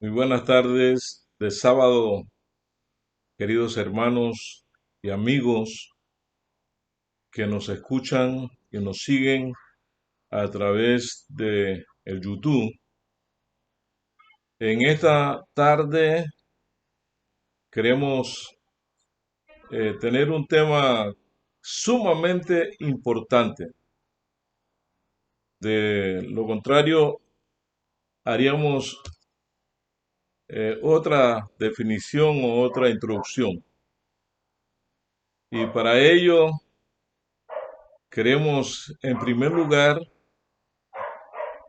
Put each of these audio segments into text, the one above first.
Muy buenas tardes de sábado, queridos hermanos y amigos que nos escuchan, que nos siguen a través de el YouTube. En esta tarde queremos tener un tema sumamente importante. De lo contrario, haríamos otra definición o otra introducción. Y para ello queremos, en primer lugar,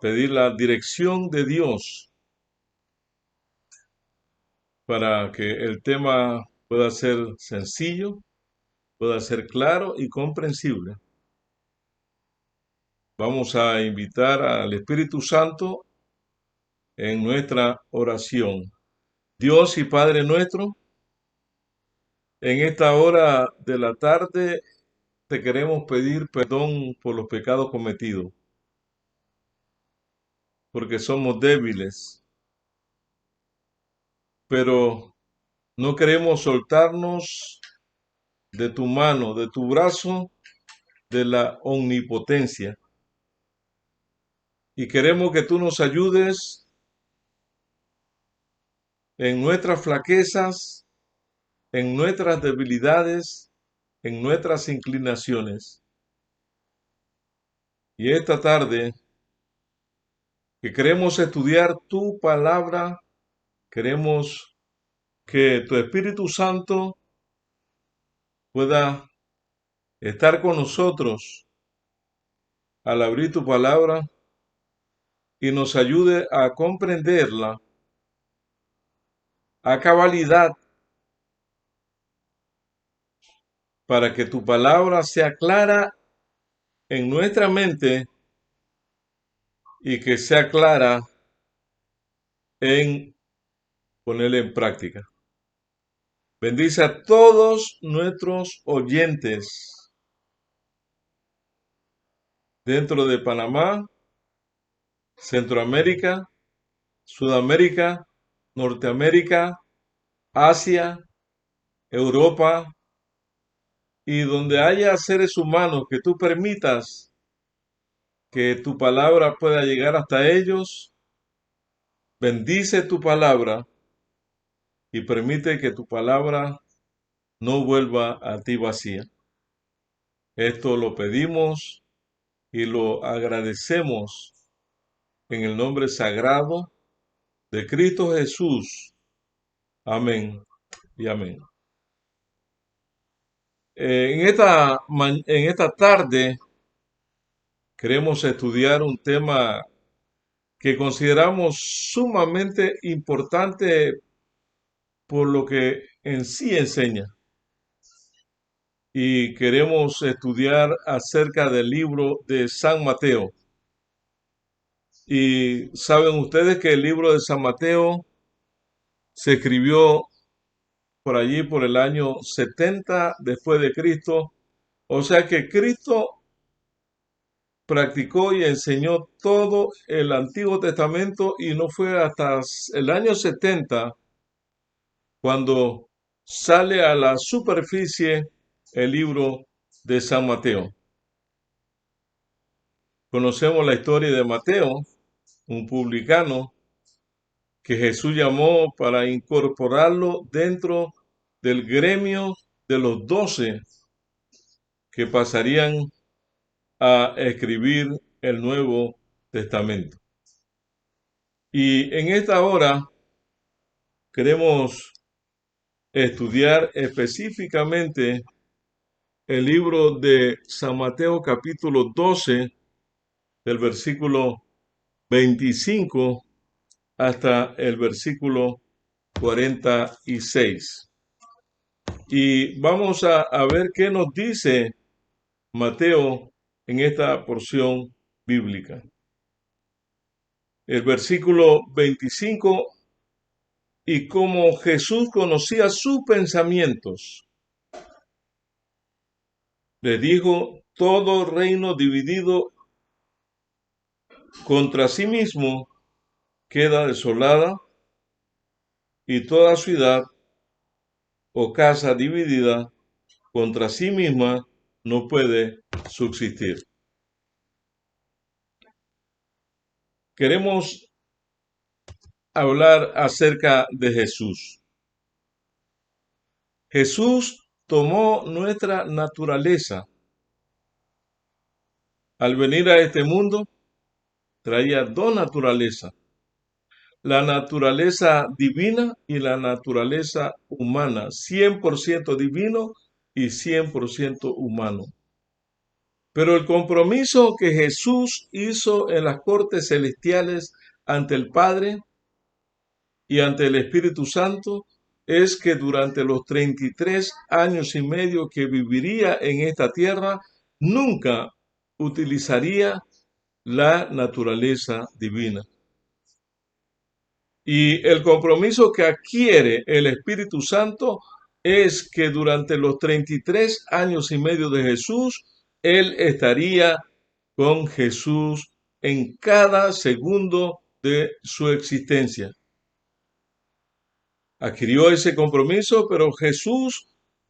pedir la dirección de Dios para que el tema pueda ser sencillo, pueda ser claro y comprensible. Vamos a invitar al Espíritu Santo en nuestra oración. Dios y Padre nuestro, en esta hora de la tarde te queremos pedir perdón por los pecados cometidos, porque somos débiles, pero no queremos soltarnos de tu mano, de tu brazo, de la omnipotencia. Y queremos que tú nos ayudes en nuestras flaquezas, en nuestras debilidades, en nuestras inclinaciones. Y esta tarde, que queremos estudiar tu palabra, queremos que tu Espíritu Santo pueda estar con nosotros al abrir tu palabra y nos ayude a comprenderla a cabalidad para que tu palabra sea clara en nuestra mente y que sea clara en ponerla en práctica. Bendice a todos nuestros oyentes dentro de Panamá, Centroamérica, Sudamérica, Norteamérica, Asia, Europa y donde haya seres humanos que tú permitas que tu palabra pueda llegar hasta ellos. Bendice tu palabra y permite que tu palabra no vuelva a ti vacía. Esto lo pedimos y lo agradecemos en el nombre sagrado de Cristo Jesús. Amén y amén. En esta tarde queremos estudiar un tema que consideramos sumamente importante por lo que en sí enseña. Y queremos estudiar acerca del libro de San Mateo. Y saben ustedes que el libro de San Mateo se escribió por allí por el año 70 después de Cristo. O sea que Cristo practicó y enseñó todo el Antiguo Testamento y no fue hasta el año 70 cuando sale a la superficie el libro de San Mateo. Conocemos la historia de Mateo, un publicano que Jesús llamó para incorporarlo dentro del gremio de los 12 que pasarían a escribir el Nuevo Testamento. Y en esta hora queremos estudiar específicamente el libro de San Mateo capítulo 12, del versículo 25 hasta el versículo 46. Y vamos a ver qué nos dice Mateo en esta porción bíblica. El versículo 25, y como Jesús conocía sus pensamientos, le dijo: todo reino dividido contra sí mismo queda desolada, y toda ciudad o casa dividida contra sí misma no puede subsistir. Queremos hablar acerca de Jesús. Jesús tomó nuestra naturaleza. Al venir a este mundo, traía dos naturalezas: la naturaleza divina y la naturaleza humana, 100% divino y 100% humano. Pero el compromiso que Jesús hizo en las cortes celestiales ante el Padre y ante el Espíritu Santo es que durante los 33 años y medio que viviría en esta tierra, nunca utilizaría la naturaleza divina. Y el compromiso que adquiere el Espíritu Santo es que durante los 33 años y medio de Jesús, Él estaría con Jesús en cada segundo de su existencia. Adquirió ese compromiso, pero Jesús,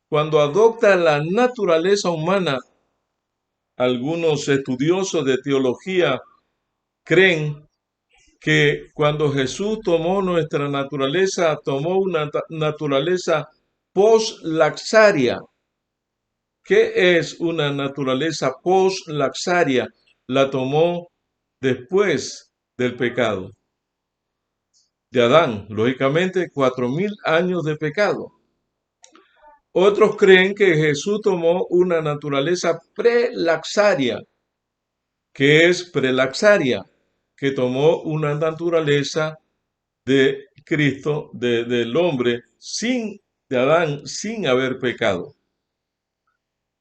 cuando adopta la naturaleza humana, algunos estudiosos de teología creen que cuando Jesús tomó nuestra naturaleza, tomó una naturaleza post-laxaria. ¿Qué es una naturaleza post-laxaria? La tomó después del pecado de Adán, lógicamente 4000 años de pecado. Otros creen que Jesús tomó una naturaleza prelaxaria, que es prelaxaria, que tomó una naturaleza de Cristo, del hombre, de Adán, sin haber pecado.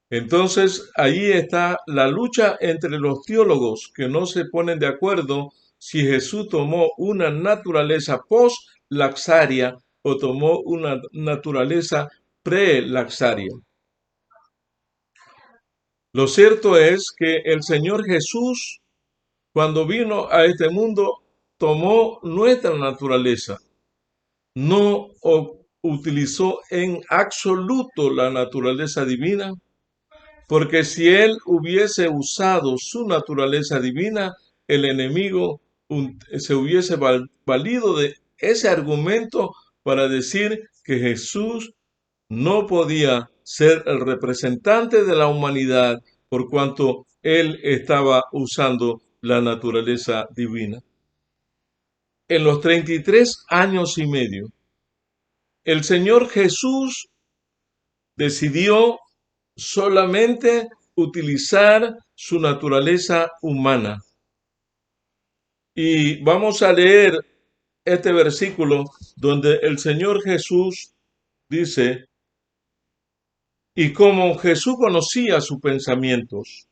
Entonces, ahí está la lucha entre los teólogos que no se ponen de acuerdo si Jesús tomó una naturaleza post-laxaria o tomó una naturaleza pre-laxaria. Lo cierto es que el Señor Jesús, cuando vino a este mundo, tomó nuestra naturaleza. No utilizó en absoluto la naturaleza divina, porque si él hubiese usado su naturaleza divina, el enemigo se hubiese valido de ese argumento para decir que Jesús no podía ser el representante de la humanidad por cuanto él estaba usando la naturaleza divina. En los 33 años y medio, el Señor Jesús decidió solamente utilizar su naturaleza humana. Y vamos a leer este versículo donde el Señor Jesús dice: y como Jesús conocía sus pensamientos,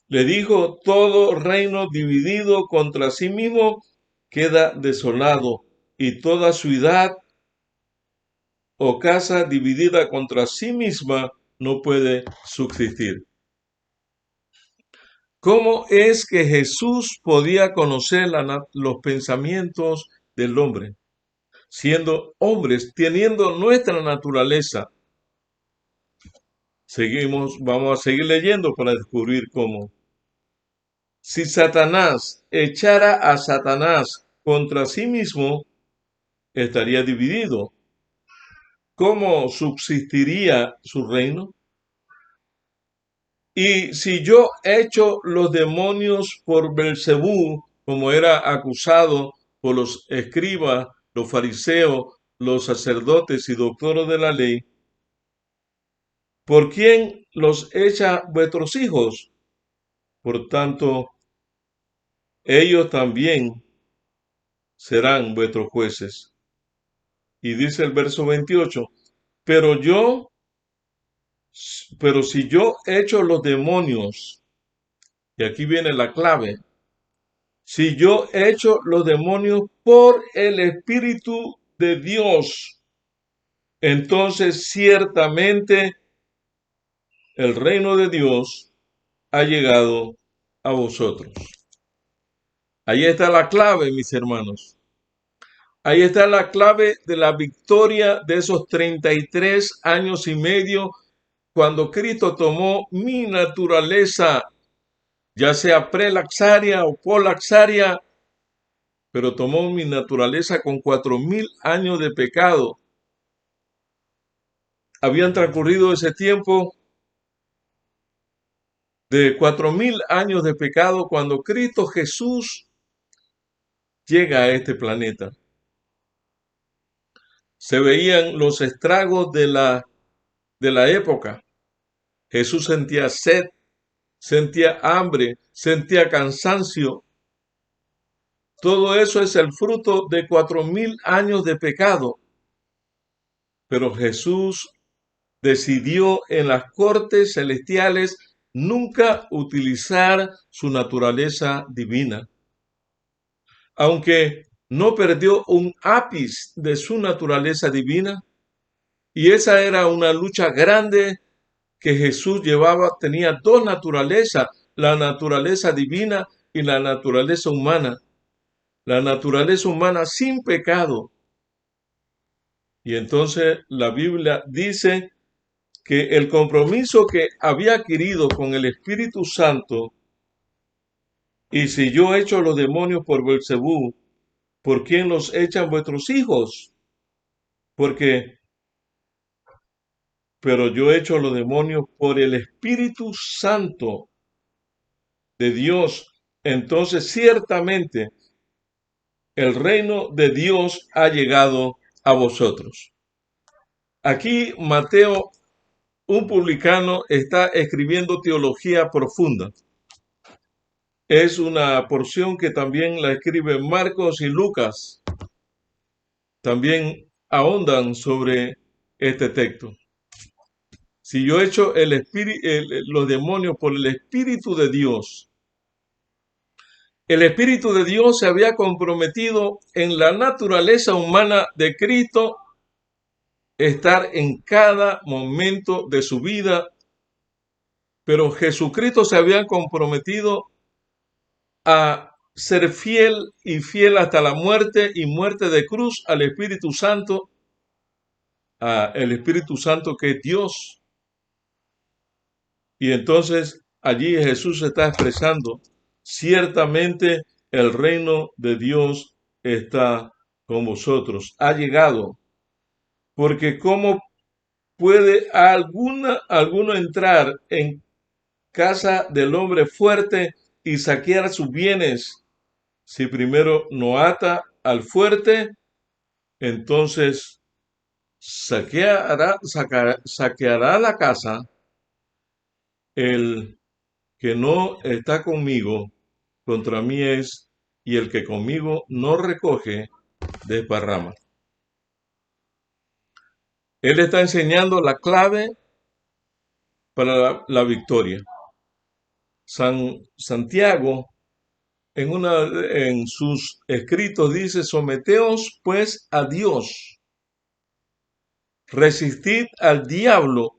le dijo: todo reino dividido contra sí mismo queda desolado, y toda ciudad o casa dividida contra sí misma no puede subsistir. ¿Cómo es que Jesús podía conocer los pensamientos del hombre? Siendo hombres, teniendo nuestra naturaleza. Vamos a seguir leyendo para descubrir cómo. Si Satanás echara a Satanás contra sí mismo, estaría dividido. ¿Cómo subsistiría su reino? Y si yo echo los demonios por Belcebú, como era acusado por los escribas, los fariseos, los sacerdotes y doctores de la ley, ¿por quién los echa vuestros hijos? Por tanto, ellos también serán vuestros jueces. Y dice el verso 28, pero si yo echo los demonios, y aquí viene la clave, si yo echo los demonios por el Espíritu de Dios, entonces ciertamente el reino de Dios ha llegado a vosotros. Ahí está la clave, mis hermanos. Ahí está la clave de la victoria de esos 33 años y medio cuando Cristo tomó mi naturaleza, ya sea prelaxaria o polaxaria, pero tomó mi naturaleza con 4000 años de pecado. Habían transcurrido ese tiempo de 4000 años de pecado cuando Cristo Jesús llega a este planeta. Se veían los estragos de la época. Jesús sentía sed, sentía hambre, sentía cansancio. Todo eso es el fruto de 4000 años de pecado. Pero Jesús decidió en las cortes celestiales nunca utilizar su naturaleza divina. Aunque no perdió un ápice de su naturaleza divina, y esa era una lucha grande que Jesús llevaba, tenía dos naturalezas, la naturaleza divina y la naturaleza humana. La naturaleza humana sin pecado. Y entonces la Biblia dice que el compromiso que había adquirido con el Espíritu Santo, y si yo echo los demonios por Beelzebú, ¿por quién los echan vuestros hijos? Pero yo echo los demonios por el Espíritu Santo de Dios. Entonces ciertamente el reino de Dios ha llegado a vosotros. Aquí Mateo, un publicano, está escribiendo teología profunda. Es una porción que también la escriben Marcos y Lucas. También ahondan sobre este texto. Si yo echo los demonios por el Espíritu de Dios, el Espíritu de Dios se había comprometido en la naturaleza humana de Cristo, estar en cada momento de su vida, pero Jesucristo se había comprometido a ser fiel y fiel hasta la muerte y muerte de cruz al Espíritu Santo, el Espíritu Santo que es Dios. Y entonces allí Jesús está expresando, ciertamente el reino de Dios está con vosotros, ha llegado, porque ¿cómo puede alguno entrar en casa del hombre fuerte y saquear sus bienes si primero no ata al fuerte? Entonces saqueará la casa el que no está conmigo, contra mí es, y el que conmigo no recoge, desparrama. Él está enseñando la clave para la victoria. Santiago en sus escritos dice: someteos pues a Dios, resistid al diablo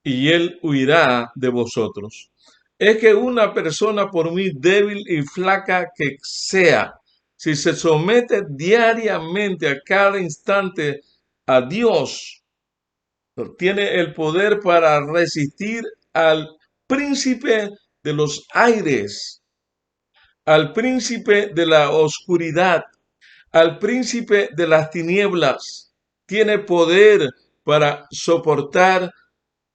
y él huirá de vosotros. Es que una persona, por muy débil y flaca que sea, si se somete diariamente a cada instante a Dios, tiene el poder para resistir al príncipe de los aires, al príncipe de la oscuridad, al príncipe de las tinieblas. Tiene poder para soportar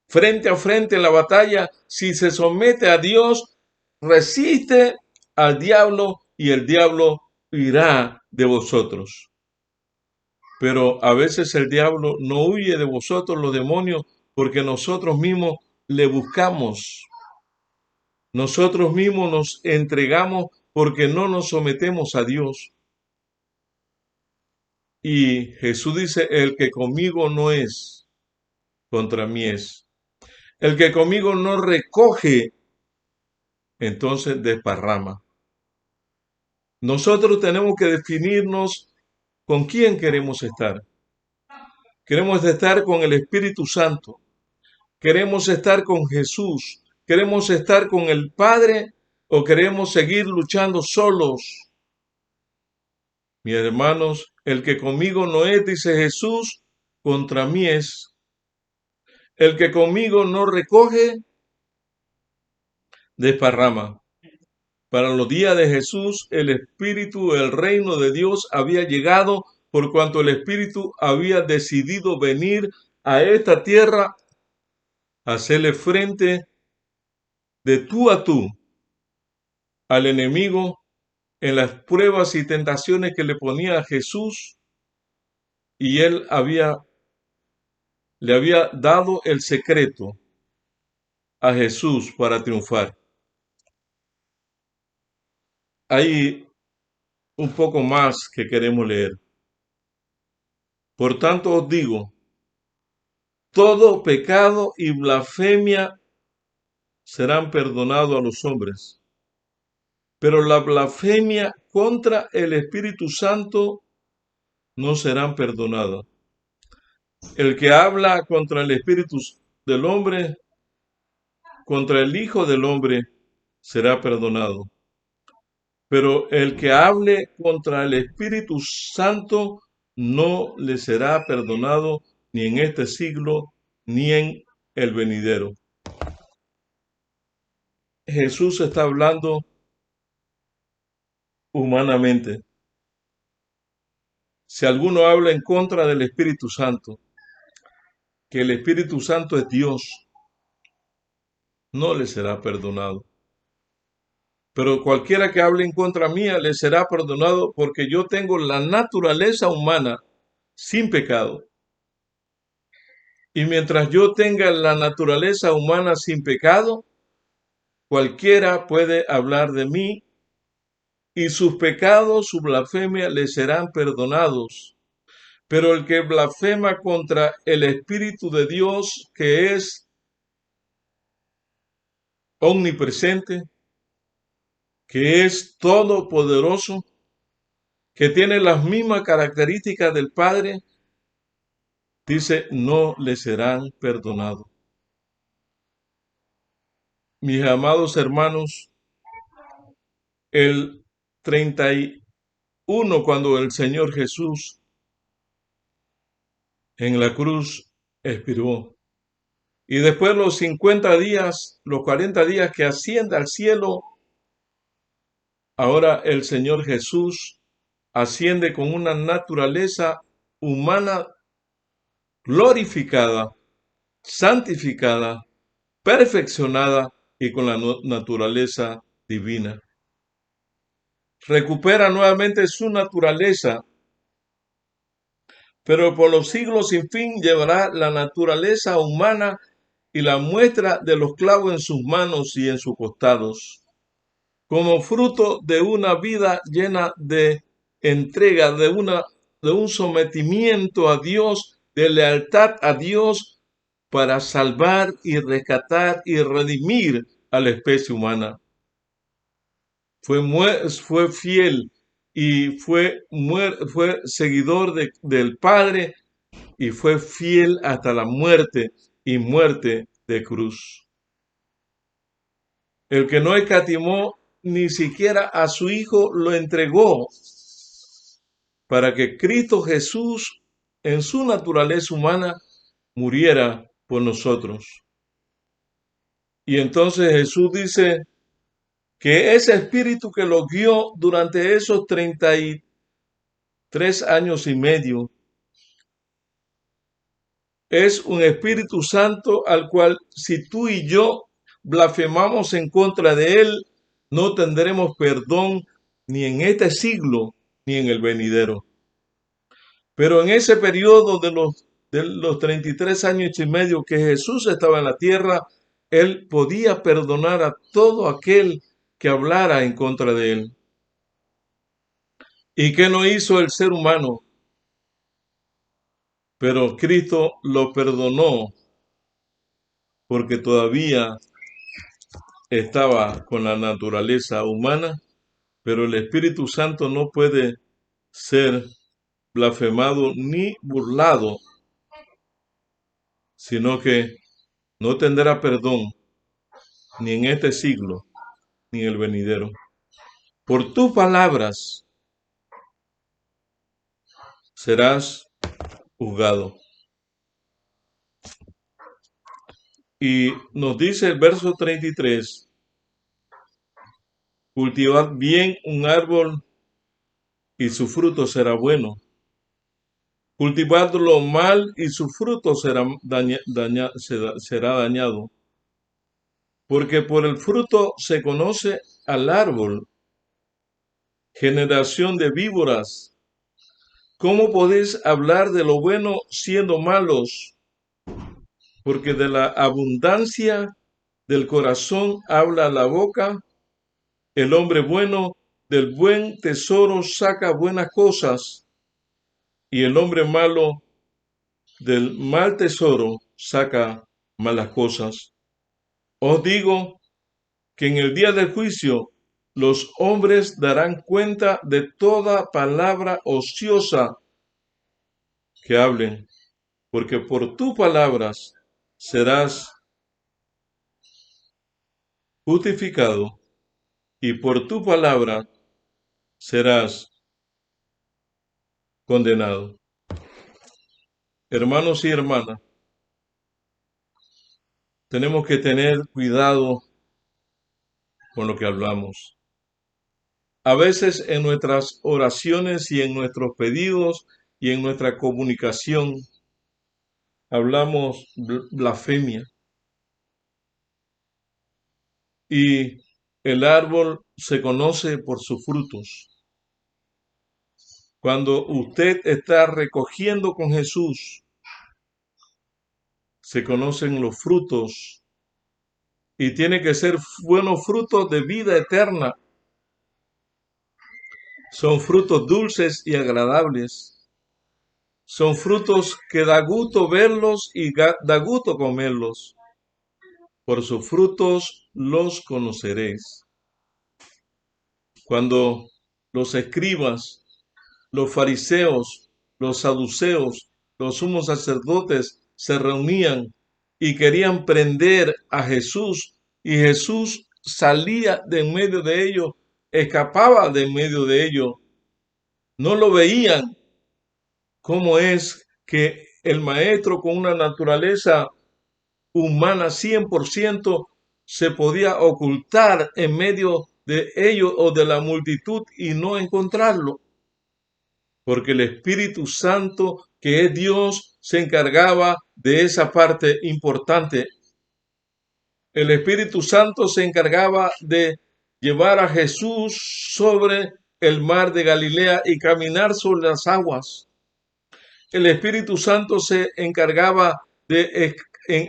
frente a frente la batalla. Si se somete a Dios, resiste al diablo y el diablo huirá de vosotros. Pero a veces el diablo no huye de vosotros, los demonios, porque nosotros mismos le buscamos. Nosotros mismos nos entregamos porque no nos sometemos a Dios. Y Jesús dice: el que conmigo no es, contra mí es. El que conmigo no recoge, entonces desparrama. Nosotros tenemos que definirnos con quién queremos estar. Queremos estar con el Espíritu Santo. Queremos estar con Jesús. Queremos estar con el Padre o queremos seguir luchando solos. Mis hermanos, el que conmigo no es, dice Jesús, contra mí es. El que conmigo no recoge, desparrama. Para los días de Jesús, el Espíritu, el reino de Dios había llegado por cuanto el Espíritu había decidido venir a esta tierra a hacerle frente de tú a tú al enemigo en las pruebas y tentaciones que le ponía a Jesús, y él le había dado el secreto a Jesús para triunfar. Hay un poco más que queremos leer. Por tanto os digo, todo pecado y blasfemia serán perdonados a los hombres, pero la blasfemia contra el Espíritu Santo no serán perdonadas. El que habla contra el Espíritu del hombre, contra el Hijo del hombre, será perdonado. Pero el que hable contra el Espíritu Santo no le será perdonado ni en este siglo ni en el venidero. Jesús está hablando humanamente. Si alguno habla en contra del Espíritu Santo, que el Espíritu Santo es Dios, no le será perdonado. Pero cualquiera que hable en contra mía le será perdonado porque yo tengo la naturaleza humana sin pecado. Y mientras yo tenga la naturaleza humana sin pecado, cualquiera puede hablar de mí y sus pecados, su blasfemia, le serán perdonados. Pero el que blasfema contra el Espíritu de Dios, que es omnipresente, que es todopoderoso, que tiene las mismas características del Padre, dice, no le serán perdonados. Mis amados hermanos, el 31, cuando el Señor Jesús en la cruz expiró, y después los 50 días, los 40 días que asciende al cielo, ahora el Señor Jesús asciende con una naturaleza humana glorificada, santificada, perfeccionada y con la naturaleza divina. Recupera nuevamente su naturaleza, pero por los siglos sin fin llevará la naturaleza humana y la muestra de los clavos en sus manos y en sus costados, como fruto de una vida llena de entrega, de un sometimiento a Dios, de lealtad a Dios, para salvar y rescatar y redimir a la especie humana. Fue fiel y fue seguidor del Padre y fue fiel hasta la muerte y muerte de cruz. El que no escatimó ni siquiera a su Hijo, lo entregó para que Cristo Jesús, en su naturaleza humana, muriera por nosotros. Y entonces Jesús dice que ese espíritu que lo guió durante esos 33 años y medio es un Espíritu Santo al cual, si tú y yo blasfemamos en contra de él, no tendremos perdón ni en este siglo ni en el venidero. Pero en ese periodo de los 33 años y medio que Jesús estaba en la tierra, él podía perdonar a todo aquel que hablara en contra de él. ¿Y qué no hizo el ser humano? Pero Cristo lo perdonó porque todavía estaba con la naturaleza humana, pero el Espíritu Santo no puede ser blasfemado ni burlado, sino que no tendrá perdón ni en este siglo ni en el venidero. Por tus palabras serás juzgado. Y nos dice el verso 33, cultivad bien un árbol y su fruto será bueno. Cultivadlo mal y su fruto será dañado. Porque por el fruto se conoce al árbol. Generación de víboras, ¿cómo podéis hablar de lo bueno siendo malos? Porque de la abundancia del corazón habla la boca. El hombre bueno del buen tesoro saca buenas cosas, y el hombre malo del mal tesoro saca malas cosas. Os digo que en el día del juicio los hombres darán cuenta de toda palabra ociosa que hablen, porque por tus palabras serás justificado y por tu palabra serás condenado. Hermanos y hermanas, tenemos que tener cuidado con lo que hablamos. A veces en nuestras oraciones y en nuestros pedidos y en nuestra comunicación hablamos blasfemia. Y el árbol se conoce por sus frutos. Cuando usted está recogiendo con Jesús, se conocen los frutos y tiene que ser buenos frutos de vida eterna. Son frutos dulces y agradables. Son frutos que da gusto verlos y da gusto comerlos. Por sus frutos los conoceréis. Cuando los escribas, los fariseos, los saduceos, los sumos sacerdotes se reunían y querían prender a Jesús, y Jesús salía de en medio de ellos, escapaba de en medio de ellos. No lo veían. ¿Cómo es que el maestro con una naturaleza humana 100% se podía ocultar en medio de ellos o de la multitud y no encontrarlo? Porque el Espíritu Santo, que es Dios, se encargaba de esa parte importante. El Espíritu Santo se encargaba de llevar a Jesús sobre el mar de Galilea y caminar sobre las aguas. El Espíritu Santo se encargaba de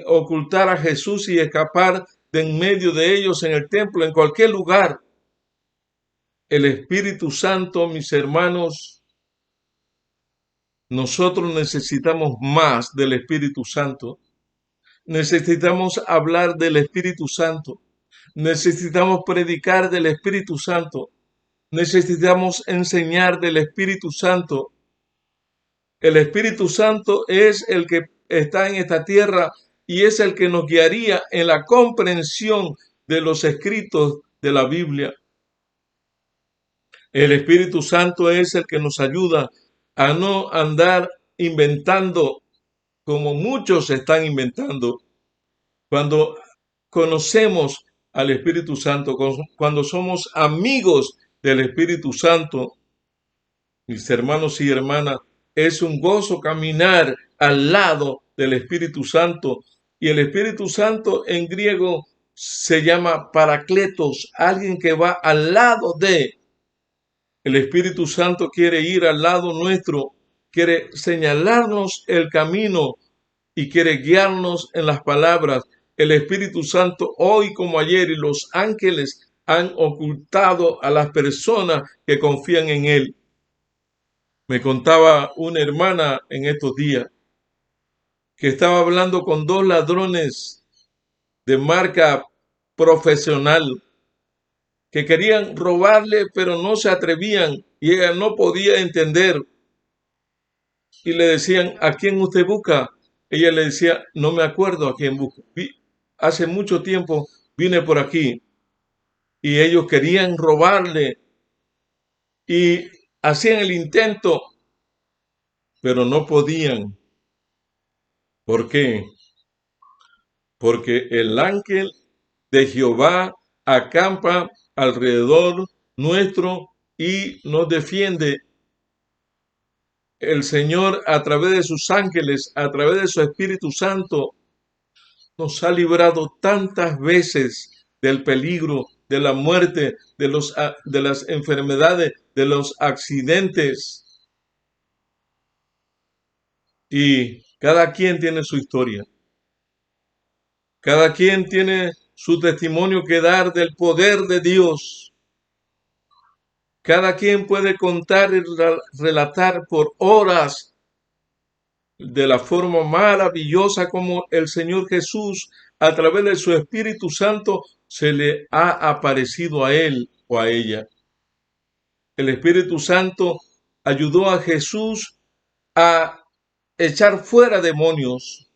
ocultar a Jesús y escapar de en medio de ellos en el templo, en cualquier lugar. El Espíritu Santo, mis hermanos, nosotros necesitamos más del Espíritu Santo. Necesitamos hablar del Espíritu Santo. Necesitamos predicar del Espíritu Santo. Necesitamos enseñar del Espíritu Santo. El Espíritu Santo es el que está en esta tierra y es el que nos guiaría en la comprensión de los escritos de la Biblia. El Espíritu Santo es el que nos ayuda a no andar inventando como muchos están inventando. Cuando conocemos al Espíritu Santo, cuando somos amigos del Espíritu Santo, mis hermanos y hermanas, es un gozo caminar al lado del Espíritu Santo. Y el Espíritu Santo en griego se llama Paracletos, alguien que va al lado de. El Espíritu Santo quiere ir al lado nuestro, quiere señalarnos el camino y quiere guiarnos en las palabras. El Espíritu Santo hoy como ayer y los ángeles han ocultado a las personas que confían en Él. Me contaba una hermana en estos días que estaba hablando con dos ladrones de marca profesional que querían robarle, pero no se atrevían y ella no podía entender. Y le decían, ¿a quién usted busca? Ella le decía, no me acuerdo a quién busco. Hace mucho tiempo vine por aquí y ellos querían robarle y hacían el intento pero no podían. ¿Por qué? Porque el ángel de Jehová acampa alrededor nuestro y nos defiende. El Señor, a través de sus ángeles, a través de su Espíritu Santo, nos ha librado tantas veces del peligro, de la muerte, de las enfermedades, de los accidentes. Y cada quien tiene su historia. Cada quien tiene su testimonio que dar del poder de Dios. Cada quien puede contar y relatar por horas de la forma maravillosa como el Señor Jesús, a través de su Espíritu Santo, se le ha aparecido a él o a ella. El Espíritu Santo ayudó a Jesús a echar fuera demonios.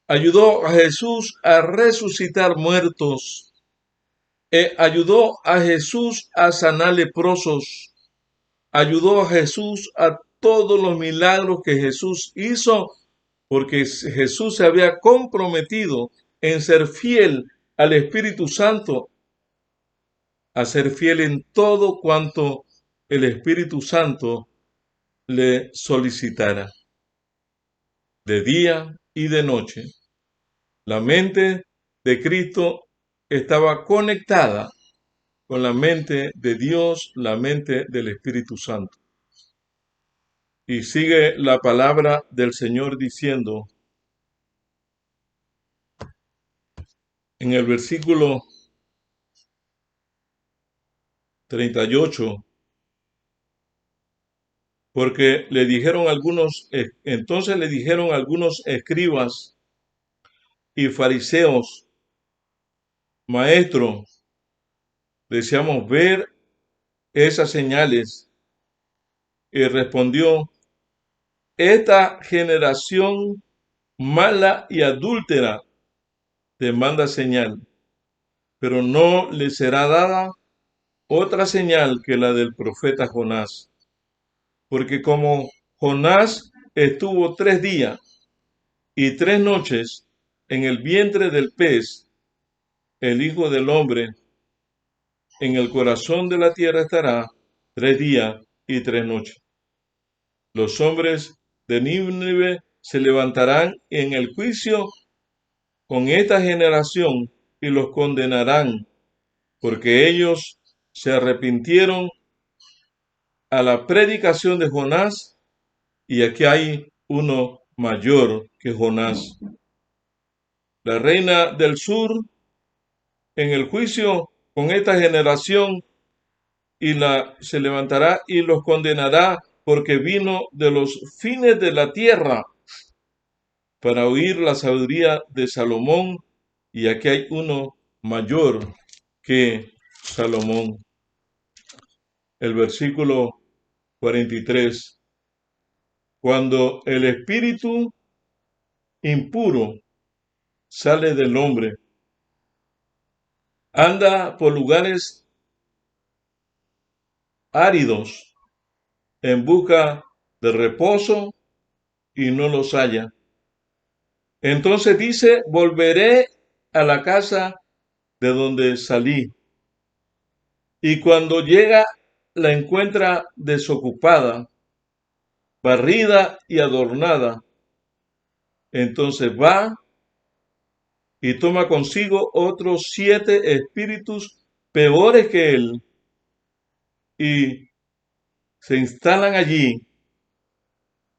Ayudó a Jesús a resucitar muertos. Ayudó a Jesús a sanar leprosos. Ayudó a Jesús a todos los milagros que Jesús hizo, porque Jesús se había comprometido en ser fiel al Espíritu Santo, a ser fiel en todo cuanto el Espíritu Santo le solicitara, de día y de noche. La mente de Cristo estaba conectada con la mente de Dios, la mente del Espíritu Santo. Y sigue la palabra del Señor diciendo en el versículo 38, porque entonces le dijeron algunos escribas y fariseos: Maestro, deseamos ver esas señales. Y respondió: esta generación mala y adúltera demanda señal, pero no le será dada otra señal que la del profeta Jonás. Porque como Jonás estuvo 3 días y 3 noches en el vientre del pez, el Hijo del Hombre en el corazón de la tierra estará 3 días y 3 noches. Los hombres de Nínive se levantarán en el juicio con esta generación y los condenarán, porque ellos se arrepintieron a la predicación de Jonás, y aquí hay uno mayor que Jonás. La reina del sur en el juicio con esta generación se levantará y los condenará, porque vino de los fines de la tierra para oír la sabiduría de Salomón, y aquí hay uno mayor que Salomón. El versículo 43. Cuando el espíritu impuro sale del hombre, anda por lugares áridos en busca de reposo y no los halla. Entonces dice: volveré a la casa de donde salí. Y cuando llega, la encuentra desocupada, barrida y adornada. Entonces va y toma consigo otros 7 espíritus peores que él, y se instalan allí.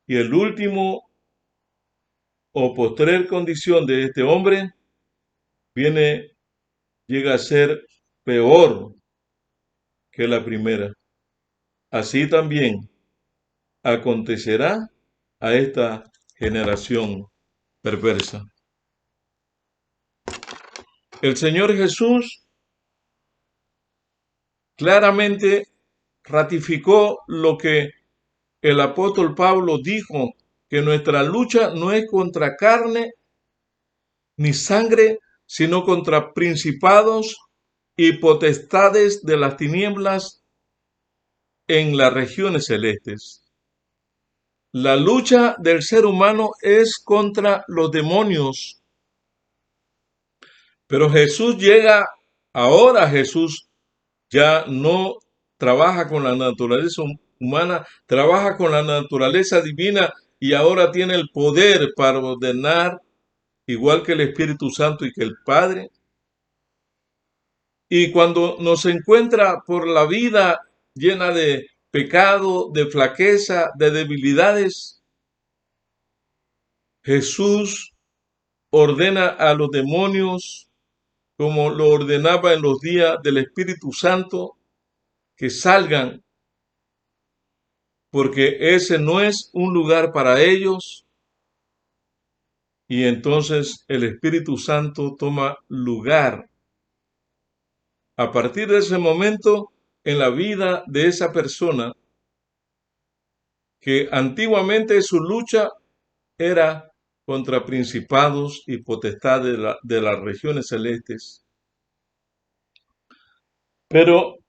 Y el último o postrer condición de este hombre llega a ser peor que la primera. Así también acontecerá a esta generación perversa. El Señor Jesús claramente ratificó lo que el apóstol Pablo dijo, que nuestra lucha no es contra carne ni sangre, sino contra principados y potestades de las tinieblas en las regiones celestes. La lucha del ser humano es contra los demonios, pero Jesús llega, ahora Jesús ya no trabaja con la naturaleza humana, trabaja con la naturaleza divina y ahora tiene el poder para ordenar, igual que el Espíritu Santo y que el Padre. Y cuando nos encuentra por la vida llena de pecado, de flaqueza, de debilidades, Jesús ordena a los demonios, como lo ordenaba en los días del Espíritu Santo, que salgan, porque ese no es un lugar para ellos. Y entonces el Espíritu Santo toma lugar a partir de ese momento en la vida de esa persona, que antiguamente su lucha era contra principados y potestades de las regiones celestes. Pero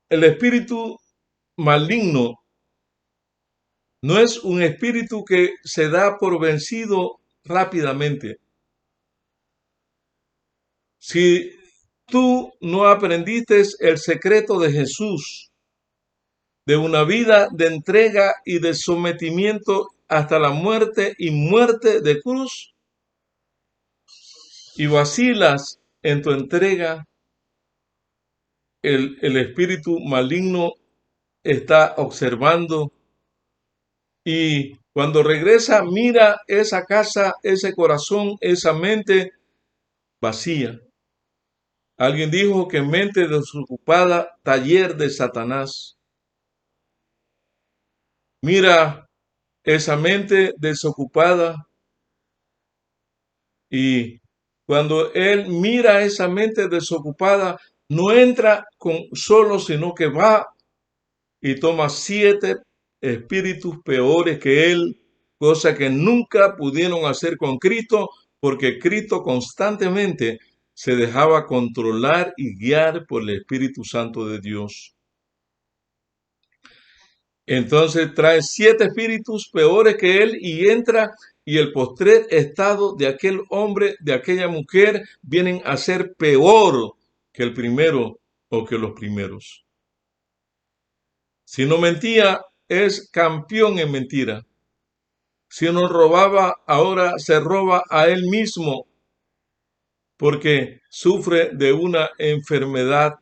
el espíritu maligno no es un espíritu que se da por vencido rápidamente. Si tú no aprendiste el secreto de Jesús, de una vida de entrega y de sometimiento hasta la muerte y muerte de cruz, y vacilas en tu entrega, el espíritu maligno está observando y cuando regresa mira esa casa, ese corazón, esa mente vacía. Alguien dijo que mente desocupada, taller de Satanás. Mira esa mente desocupada y cuando él mira esa mente desocupada, no entra con solo, sino que va y toma 7 espíritus peores que él, cosa que nunca pudieron hacer con Cristo, porque Cristo constantemente se dejaba controlar y guiar por el Espíritu Santo de Dios. Entonces trae 7 espíritus peores que él y entra, y el postrer estado de aquel hombre, de aquella mujer, vienen a ser peor que el primero o que los primeros. Si no mentía, es campeón en mentira. Si no robaba, ahora se roba a él mismo porque sufre de una enfermedad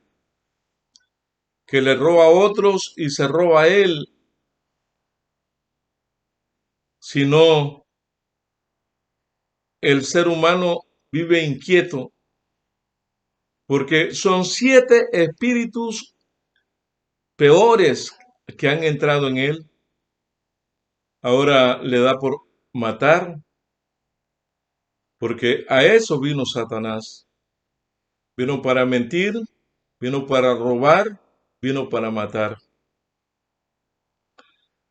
que le roba a otros y se roba a él. Si no, el ser humano vive inquieto porque son 7 espíritus peores que han entrado en él. Ahora le da por matar, porque a eso vino Satanás. Vino para mentir, vino para robar, vino para matar.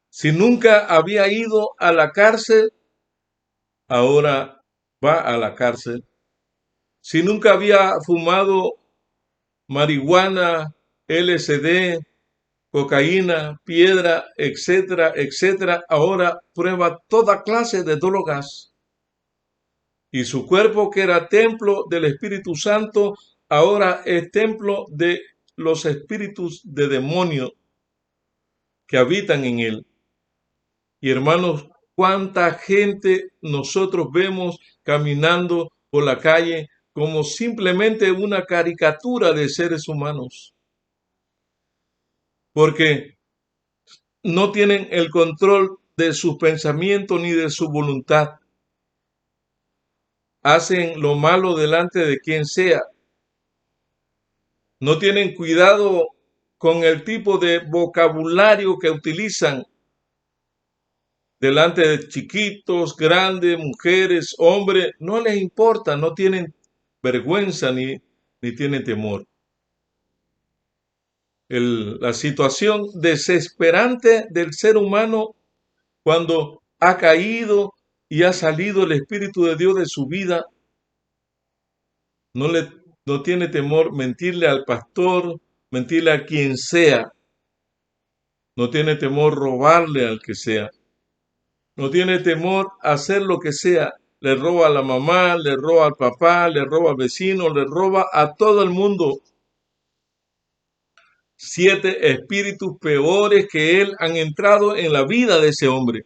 Si nunca había ido a la cárcel, ahora va a la cárcel. Si nunca había fumado marihuana, LSD, cocaína, piedra, etcétera, etcétera, ahora prueba toda clase de drogas. Y su cuerpo, que era templo del Espíritu Santo, ahora es templo de los espíritus de demonio que habitan en él. Y hermanos, cuánta gente nosotros vemos caminando por la calle como simplemente una caricatura de seres humanos, porque no tienen el control de sus pensamientos ni de su voluntad. Hacen lo malo delante de quien sea. No tienen cuidado con el tipo de vocabulario que utilizan delante de chiquitos, grandes, mujeres, hombres. No les importa, no tienen vergüenza ni tienen temor. La situación desesperante del ser humano cuando ha caído y ha salido el Espíritu de Dios de su vida, no tiene temor mentirle al pastor, mentirle a quien sea, no tiene temor robarle al que sea. no tiene temor a hacer lo que sea. Le roba a la mamá, le roba al papá, le roba al vecino, le roba a todo el mundo. 7 espíritus peores que él han entrado en la vida de ese hombre.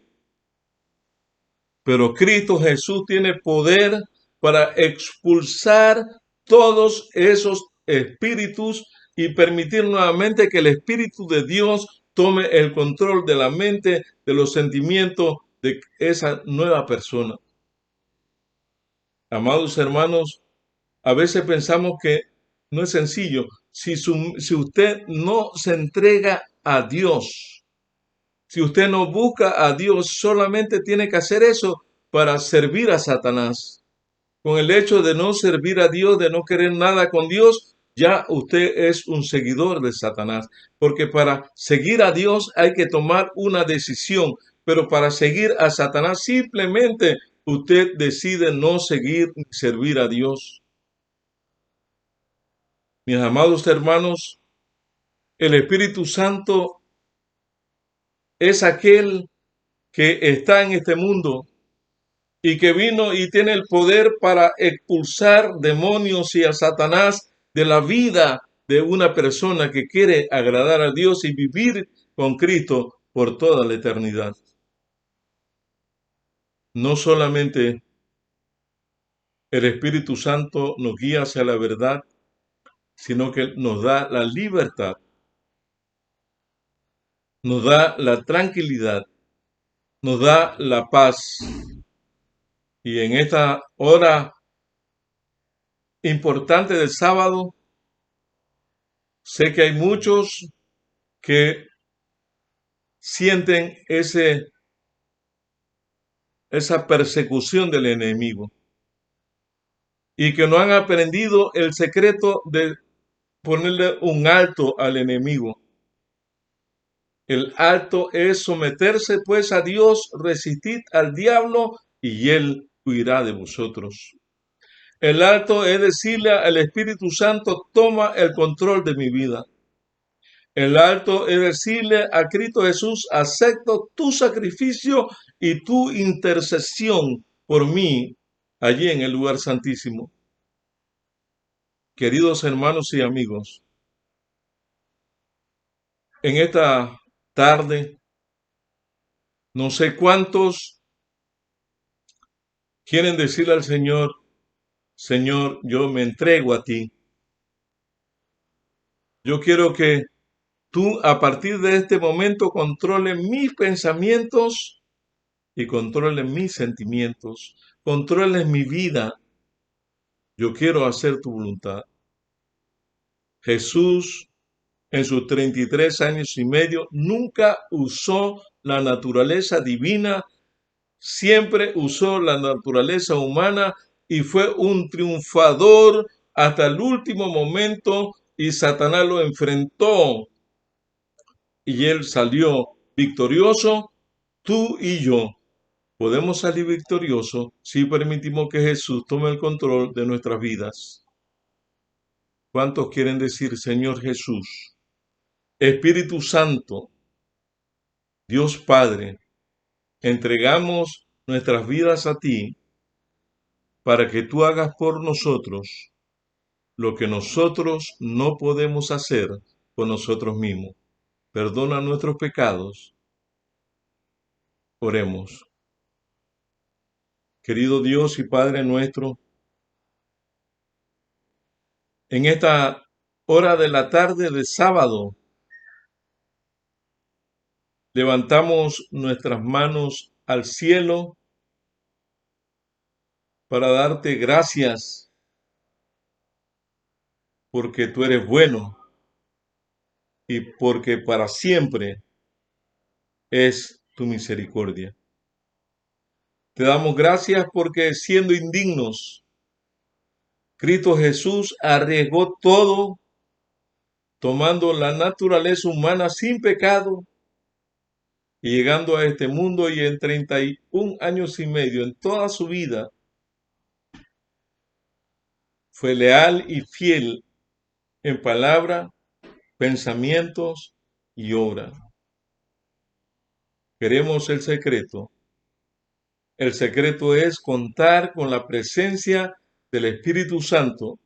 Pero Cristo Jesús tiene poder para expulsar todos esos espíritus y permitir nuevamente que el Espíritu de Dios tome el control de la mente, de los sentimientos de esa nueva persona. Amados hermanos, a veces pensamos que no es sencillo. Si usted no se entrega a Dios, si usted no busca a Dios, solamente tiene que hacer eso para servir a Satanás. Con el hecho de no servir a Dios, de no querer nada con Dios, ya usted es un seguidor de Satanás. Porque para seguir a Dios hay que tomar una decisión, pero para seguir a Satanás simplemente usted decide no seguir ni servir a Dios. Mis amados hermanos, el Espíritu Santo es aquel que está en este mundo y que vino y tiene el poder para expulsar demonios y a Satanás de la vida de una persona que quiere agradar a Dios y vivir con Cristo por toda la eternidad. No solamente el Espíritu Santo nos guía hacia la verdad, sino que nos da la libertad, nos da la tranquilidad, nos da la paz. Y en esta hora importante del sábado, sé que hay muchos que sienten esa persecución del enemigo y que no han aprendido el secreto de ponerle un alto al enemigo. El alto es someterse pues a Dios, resistid al diablo y él huirá de vosotros. El alto es decirle al Espíritu Santo, toma el control de mi vida. El alto es decirle a Cristo Jesús, acepto tu sacrificio y tu intercesión por mí allí en el lugar santísimo. Queridos hermanos y amigos, en esta tarde, no sé cuántos quieren decirle al Señor, Señor, yo me entrego a ti. Yo quiero que tú a partir de este momento controles mis pensamientos y controles mis sentimientos, controles mi vida. Yo quiero hacer tu voluntad. Jesús, en sus 33 años y medio, nunca usó la naturaleza divina, siempre usó la naturaleza humana y fue un triunfador hasta el último momento y Satanás lo enfrentó y él salió victorioso. Tú y yo podemos salir victoriosos si permitimos que Jesús tome el control de nuestras vidas. ¿Cuántos quieren decir, Señor Jesús, Espíritu Santo, Dios Padre, entregamos nuestras vidas a ti para que tú hagas por nosotros lo que nosotros no podemos hacer por nosotros mismos? Perdona nuestros pecados. Oremos. Querido Dios y Padre nuestro, en esta hora de la tarde de sábado, levantamos nuestras manos al cielo para darte gracias porque tú eres bueno y porque para siempre es tu misericordia. Te damos gracias porque siendo indignos, Cristo Jesús arriesgó todo, tomando la naturaleza humana sin pecado y llegando a este mundo, y en 31 años y medio, en toda su vida, fue leal y fiel en palabra, pensamientos y obra. Queremos el secreto El secreto es contar con la presencia del Espíritu Santo.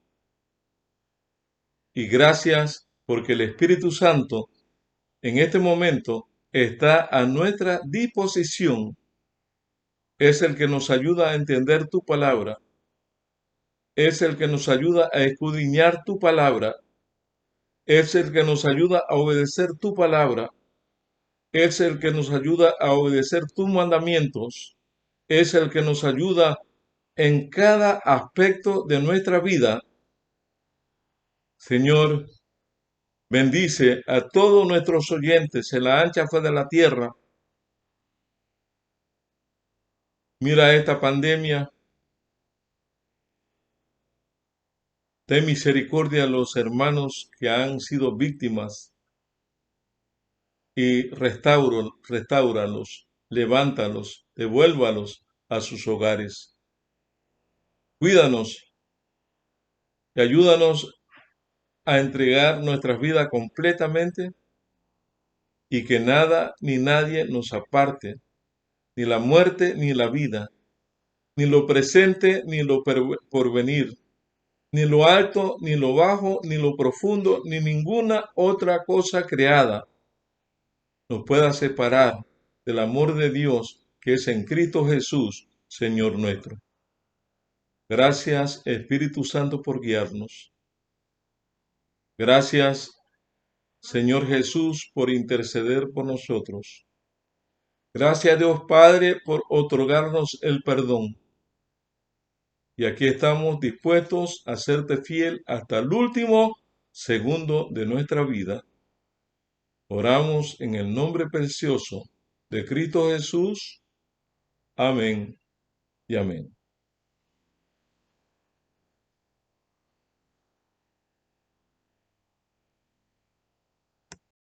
Y gracias porque el Espíritu Santo en este momento está a nuestra disposición. Es el que nos ayuda a entender tu palabra. Es el que nos ayuda a escudriñar tu palabra. Es el que nos ayuda a obedecer tu palabra. Es el que nos ayuda a obedecer tus mandamientos. Es el que nos ayuda en cada aspecto de nuestra vida. Señor, bendice a todos nuestros oyentes en la ancha faz de la tierra. Mira esta pandemia. Ten misericordia a los hermanos que han sido víctimas y restáuralos, levántalos, devuélvalos a sus hogares. Cuídanos y ayúdanos a entregar nuestras vidas completamente y que nada ni nadie nos aparte, ni la muerte ni la vida, ni lo presente ni lo porvenir, ni lo alto ni lo bajo, ni lo profundo, ni ninguna otra cosa creada nos pueda separar del amor de Dios que es en Cristo Jesús, Señor nuestro. Gracias, Espíritu Santo, por guiarnos. Gracias, Señor Jesús, por interceder por nosotros. Gracias, Dios Padre, por otorgarnos el perdón. Y aquí estamos dispuestos a serte fiel hasta el último segundo de nuestra vida. Oramos en el nombre precioso de Cristo Jesús. Amén y amén.